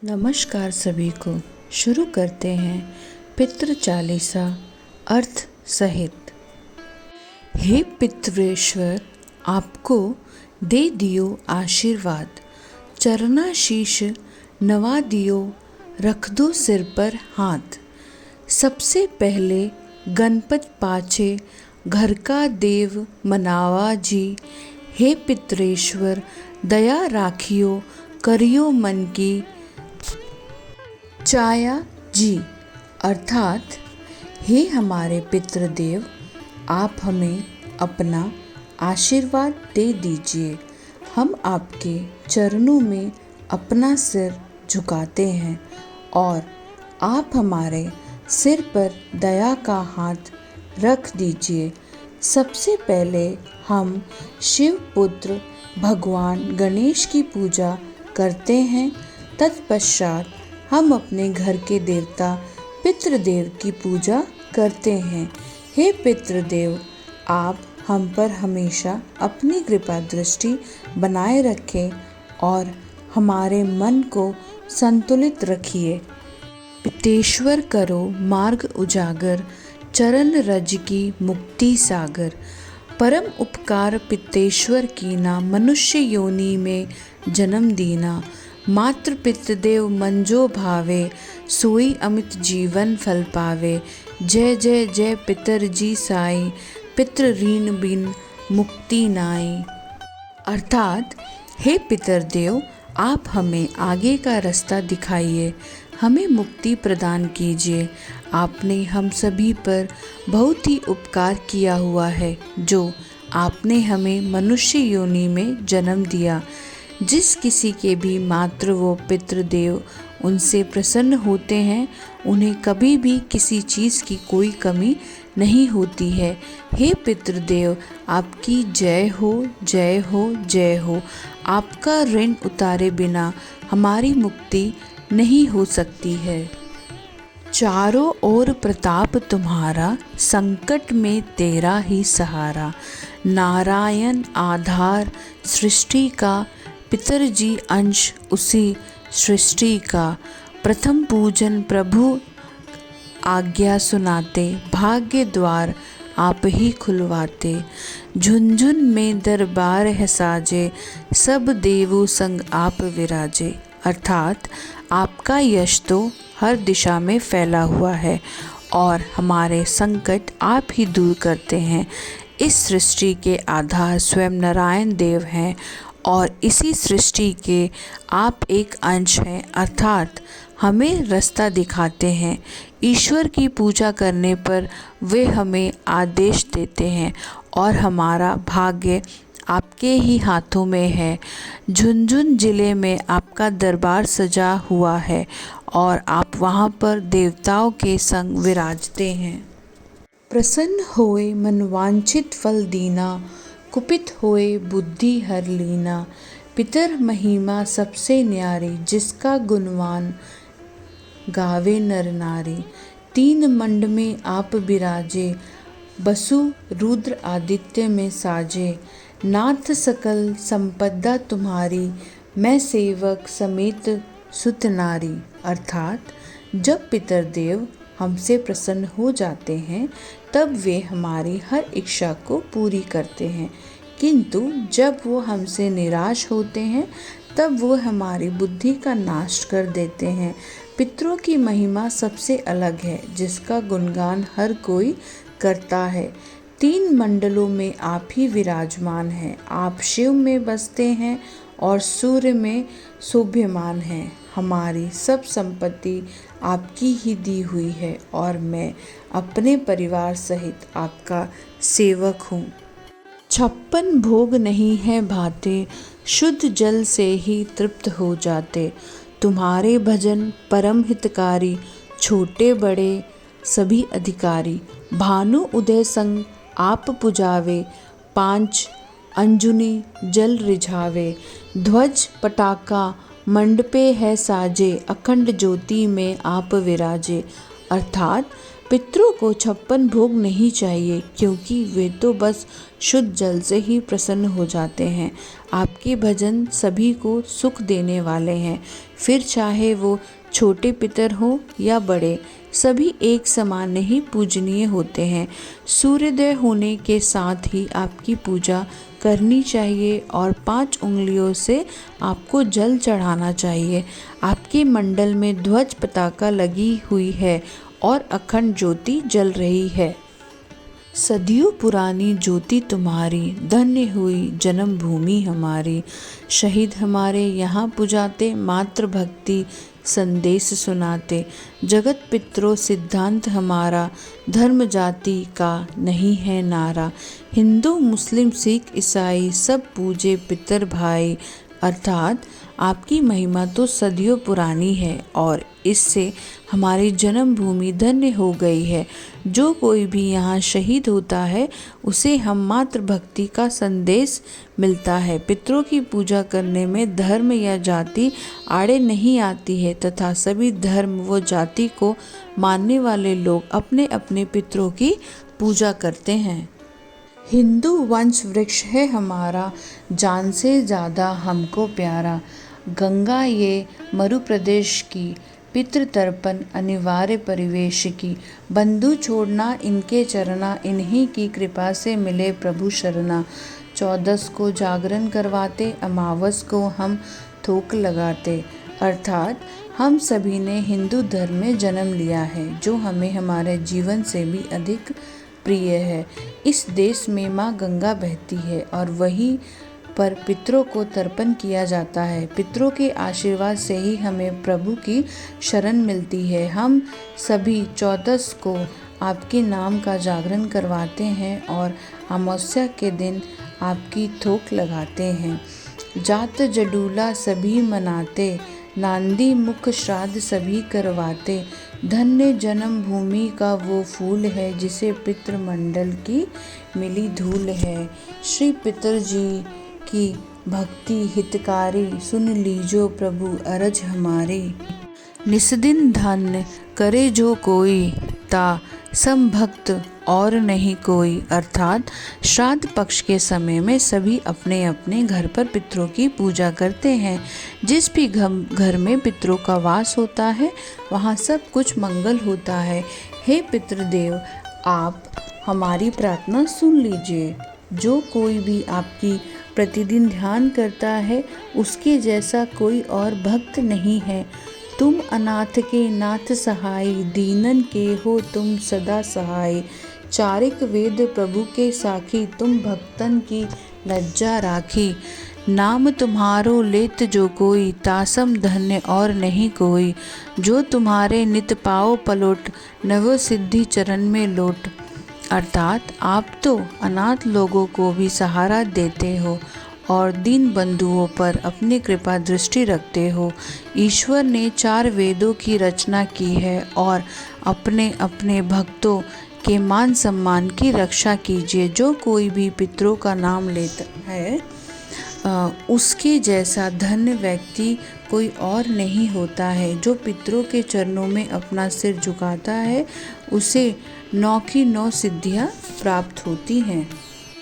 नमस्कार सभी को। शुरू करते हैं पितृ चालीसा अर्थ सहित। हे पितृेश्वर, आपको दे दियो आशीर्वाद, चरणाशीष नवा दियो, रख दो सिर पर हाथ। सबसे पहले गणपत पाछे घर का देव मनावा जी। हे पितृेश्वर, दया राखियो, करियो मन की चाया जी। अर्थात हे हमारे पितृदेव, आप हमें अपना आशीर्वाद दे दीजिए। हम आपके चरणों में अपना सिर झुकाते हैं और आप हमारे सिर पर दया का हाथ रख दीजिए। सबसे पहले हम शिव पुत्र भगवान गणेश की पूजा करते हैं। तत्पश्चात हम अपने घर के देवता पितृदेव की पूजा करते हैं। हे पितृदेव, आप हम पर हमेशा अपनी कृपा दृष्टि बनाए रखें और हमारे मन को संतुलित रखिए। पितेश्वर करो मार्ग उजागर, चरण रज की मुक्ति सागर। परम उपकार पितेश्वर कीना, मनुष्य योनि में जन्म दीना। मातृ पितृदेव मन जो भावे, सोई अमित जीवन फल पावे। जय जय जय पितरजी साई, पितृ ऋण बिन मुक्ति नाई। अर्थात हे पितरदेव, आप हमें आगे का रास्ता दिखाइए, हमें मुक्ति प्रदान कीजिए। आपने हम सभी पर बहुत ही उपकार किया हुआ है, जो आपने हमें मनुष्य योनि में जन्म दिया। जिस किसी के भी मातृ व पितृदेव उनसे प्रसन्न होते हैं, उन्हें कभी भी किसी चीज़ की कोई कमी नहीं होती है। हे पितृदेव, आपकी जय हो, जय हो, जय हो। आपका ऋण उतारे बिना हमारी मुक्ति नहीं हो सकती है। चारों ओर प्रताप तुम्हारा, संकट में तेरा ही सहारा। नारायण आधार सृष्टि का, पितरजी अंश उसी सृष्टि का। प्रथम पूजन प्रभु आज्ञा सुनाते, भाग्य द्वार आप ही खुलवाते। झुनझुन में दरबार है साजे, सब देवों संग आप विराजे। अर्थात आपका यश तो हर दिशा में फैला हुआ है और हमारे संकट आप ही दूर करते हैं। इस सृष्टि के आधार स्वयं नारायण देव हैं और इसी सृष्टि के आप एक अंश हैं। अर्थात हमें रास्ता दिखाते हैं। ईश्वर की पूजा करने पर वे हमें आदेश देते हैं और हमारा भाग्य आपके ही हाथों में है। झुनझुन जिले में आपका दरबार सजा हुआ है और आप वहाँ पर देवताओं के संग विराजते हैं। प्रसन्न होए मनवांछित फल दीना, कुपित होए बुद्धि हर लीना। पितर महिमा सबसे न्यारी, जिसका गुणवान गावे नर नारी। तीन मंड में आप विराजे, बसु रुद्र आदित्य में साजे। नाथ सकल संपदा तुम्हारी, मैं सेवक समेत सुत नारी। अर्थात जब पितरदेव हमसे प्रसन्न हो जाते हैं, तब वे हमारी हर इच्छा को पूरी करते हैं, किंतु जब वो हमसे निराश होते हैं, तब वो हमारी बुद्धि का नाश कर देते हैं। पितरों की महिमा सबसे अलग है, जिसका गुणगान हर कोई करता है। तीन मंडलों में आप ही विराजमान हैं। आप शिव में बसते हैं और सूर्य में शोभ्यमान हैं। हमारी सब संपत्ति आपकी ही दी हुई है और मैं अपने परिवार सहित आपका सेवक हूँ। 56 भोग नहीं है भाते, शुद्ध जल से ही तृप्त हो जाते। तुम्हारे भजन परम हितकारी, छोटे बड़े सभी अधिकारी। भानु उदय संग आप पुजावे, 5 अंजुनी जल रिझावे। ध्वज पटाका मंडपे है साजे, अखंड ज्योति में आप विराजे। अर्थात पितरों को 56 भोग नहीं चाहिए, क्योंकि वे तो बस शुद्ध जल से ही प्रसन्न हो जाते हैं। आपके भजन सभी को सुख देने वाले हैं, फिर चाहे वो छोटे पितर हो या बड़े, सभी एक समान ही पूजनीय होते हैं। सूर्योदय होने के साथ ही आपकी पूजा करनी चाहिए और 5 उंगलियों से आपको जल चढ़ाना चाहिए। आपके मंडल में ध्वज पताका लगी हुई है और अखंड ज्योति जल रही है। सदियों पुरानी ज्योति तुम्हारी, धन्य हुई जन्मभूमि हमारी। शहीद हमारे यहाँ पुजाते, मातृ भक्ति संदेश सुनाते। जगत पितरों सिद्धांत हमारा, धर्म जाति का नहीं है नारा। हिंदू मुस्लिम सिख ईसाई सब पूजे पितर भाई, अर्थात आपकी महिमा तो सदियों पुरानी है और इससे हमारी जन्मभूमि धन्य हो गई है। जो कोई भी यहाँ शहीद होता है उसे हम मातृभक्ति का संदेश मिलता है। पितरों की पूजा करने में धर्म या जाति आड़े नहीं आती है तथा सभी धर्म व जाति को मानने वाले लोग अपने अपने पितरों की पूजा करते हैं। हिंदू वंश वृक्ष है हमारा, जान से ज़्यादा हमको प्यारा। गंगा ये मरु प्रदेश की, पितृ तर्पण अनिवार्य परिवेश की। बंधु छोड़ना इनके चरना, इन्हीं की कृपा से मिले प्रभु शरणा। 14 को जागरण करवाते, अमावस को हम थोक लगाते। अर्थात हम सभी ने हिंदू धर्म में जन्म लिया है, जो हमें हमारे जीवन से भी अधिक प्रिय है। इस देश में माँ गंगा बहती है और वहीं पर पितरों को तर्पण किया जाता है। पितरों के आशीर्वाद से ही हमें प्रभु की शरण मिलती है। हम सभी 14 को आपके नाम का जागरण करवाते हैं और अमावस्या के दिन आपकी थोक लगाते हैं। जात जडूला सभी मनाते, नांदी मुख श्राद्ध सभी करवाते। धन्य जन्मभूमि का वो फूल है, जिसे पितृमंडल की मिली धूल है। श्री पितर जी की भक्ति हितकारी, सुन लीजो प्रभु अरज हमारी। निस्दिन धन्य करे जो कोई, ता समभक्त और नहीं कोई। अर्थात श्राद्ध पक्ष के समय में सभी अपने अपने घर पर पितरों की पूजा करते हैं। जिस भी घर में पितरों का वास होता है वहाँ सब कुछ मंगल होता है। हे पितृदेव, आप हमारी प्रार्थना सुन लीजिए। जो कोई भी आपकी प्रतिदिन ध्यान करता है उसके जैसा कोई और भक्त नहीं है। तुम अनाथ के नाथ सहाय, दीनन के हो तुम सदा सहाय। चारिक वेद प्रभु के साखी, तुम भक्तन की लज्जा राखी। नाम तुम्हारो लेत जो कोई, तासम धन्य और नहीं कोई। जो तुम्हारे नित पाओ पलोट, नव सिद्धि चरण में लोट। अर्थात आप तो अनाथ लोगों को भी सहारा देते हो और दीन बंधुओं पर अपनी कृपा दृष्टि रखते हो। ईश्वर ने 4 वेदों की रचना की है और अपने अपने भक्तों के मान सम्मान की रक्षा कीजिए। जो कोई भी पितरों का नाम लेता है उसके जैसा धन्य व्यक्ति कोई और नहीं होता है। जो पितरों के चरणों में अपना सिर झुकाता है उसे 9 की 9 सिद्धियां प्राप्त होती हैं।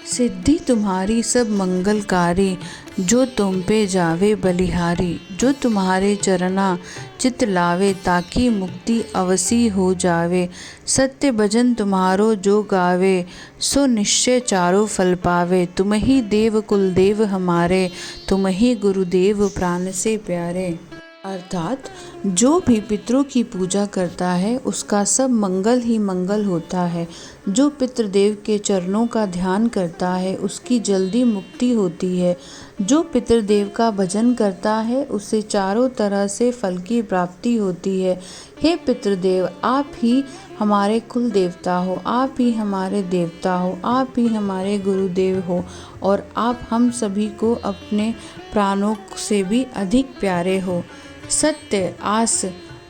सिद्धि तुम्हारी सब मंगलकारी, जो तुम पे जावे बलिहारी। जो तुम्हारे चरना चित लावे, ताकि मुक्ति अवसी हो जावे। सत्य भजन तुम्हारो जो गावे, सो निश्चय चारों फल पावे। तुम ही देव कुलदेव हमारे, तुम ही गुरुदेव प्राण से प्यारे। अर्थात जो भी पितरों की पूजा करता है उसका सब मंगल ही मंगल होता है। जो पितृदेव के चरणों का ध्यान करता है उसकी जल्दी मुक्ति होती है। जो पितृदेव का भजन करता है उसे चारों तरह से फल की प्राप्ति होती है। हे पितृदेव, आप ही हमारे कुल देवता हो, आप ही हमारे देवता हो, आप ही हमारे गुरुदेव हो और आप हम सभी को अपने प्राणों से भी अधिक प्यारे हो। सत्य आस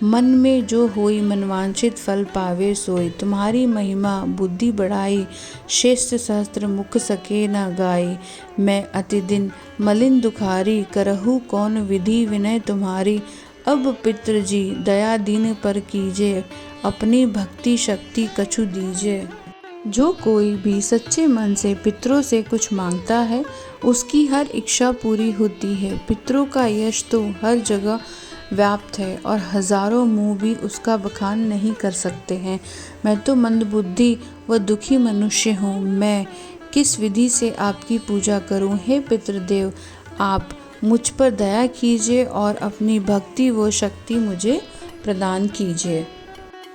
मन में जो होई, मनवांछित फल पावे सोई। तुम्हारी महिमा बुद्धि बढ़ाई, शेष सहस्त्र मुख सके न गाई। मैं अति दिन मलिन दुखारी, करहु कौन विधि विनय तुम्हारी। अब पितृजी दया दीन पर कीजिए, अपनी भक्ति शक्ति कछु दीजिए। जो कोई भी सच्चे मन से पितरों से कुछ मांगता है, उसकी हर इच्छा पूरी होती है। पितरों का यश तो हर जगह व्याप्त है और हजारों मुंह भी उसका बखान नहीं कर सकते हैं। मैं तो मंदबुद्धि व दुखी मनुष्य हूँ, मैं किस विधि से आपकी पूजा करूँ। हे पितृदेव, आप मुझ पर दया कीजिए और अपनी भक्ति व शक्ति मुझे प्रदान कीजिए।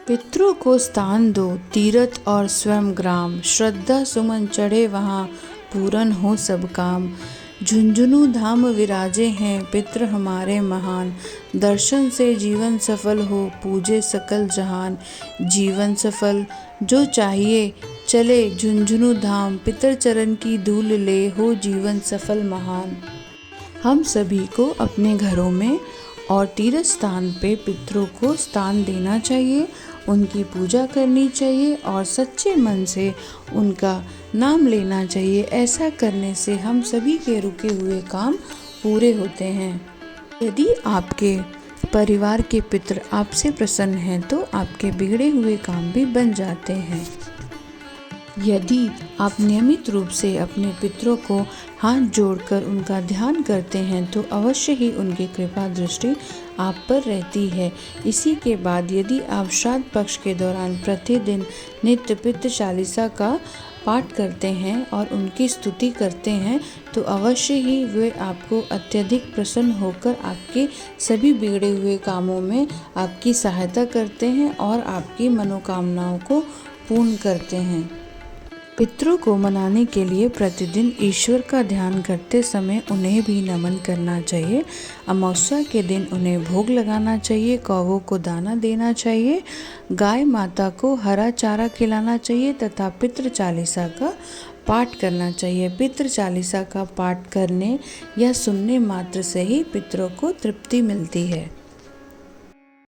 पितरों को स्थान दो तीर्थ और स्वयं ग्राम, श्रद्धा सुमन चढ़े वहाँ, पूरन हो सब काम। झुंझुनू धाम विराजे हैं पितृ हमारे महान, दर्शन से जीवन सफल हो पूजे सकल जहान। जीवन सफल जो चाहिए चले झुंझुनू धाम, पितर चरण की धूल ले हो जीवन सफल महान। हम सभी को अपने घरों में और तीर्थ स्थान पे पितरों को स्थान देना चाहिए, उनकी पूजा करनी चाहिए और सच्चे मन से उनका नाम लेना चाहिए। ऐसा करने से हम सभी के रुके हुए काम पूरे होते हैं। यदि आपके परिवार के पितर आपसे प्रसन्न हैं तो आपके बिगड़े हुए काम भी बन जाते हैं। यदि आप नियमित रूप से अपने पितरों को हाथ जोड़कर उनका ध्यान करते हैं तो अवश्य ही उनकी कृपा दृष्टि आप पर रहती है। इसी के बाद यदि आप श्राद्ध पक्ष के दौरान प्रतिदिन नित्य पितृ चालीसा का पाठ करते हैं और उनकी स्तुति करते हैं तो अवश्य ही वे आपको अत्यधिक प्रसन्न होकर आपके सभी बिगड़े हुए कामों में आपकी सहायता करते हैं और आपकी मनोकामनाओं को पूर्ण करते हैं। पितरों को मनाने के लिए प्रतिदिन ईश्वर का ध्यान करते समय उन्हें भी नमन करना चाहिए। अमावस्या के दिन उन्हें भोग लगाना चाहिए, कौवों को दाना देना चाहिए, गाय माता को हरा चारा खिलाना चाहिए तथा पितृ चालीसा का पाठ करना चाहिए। पितृ चालीसा का पाठ करने या सुनने मात्र से ही पितरों को तृप्ति मिलती है।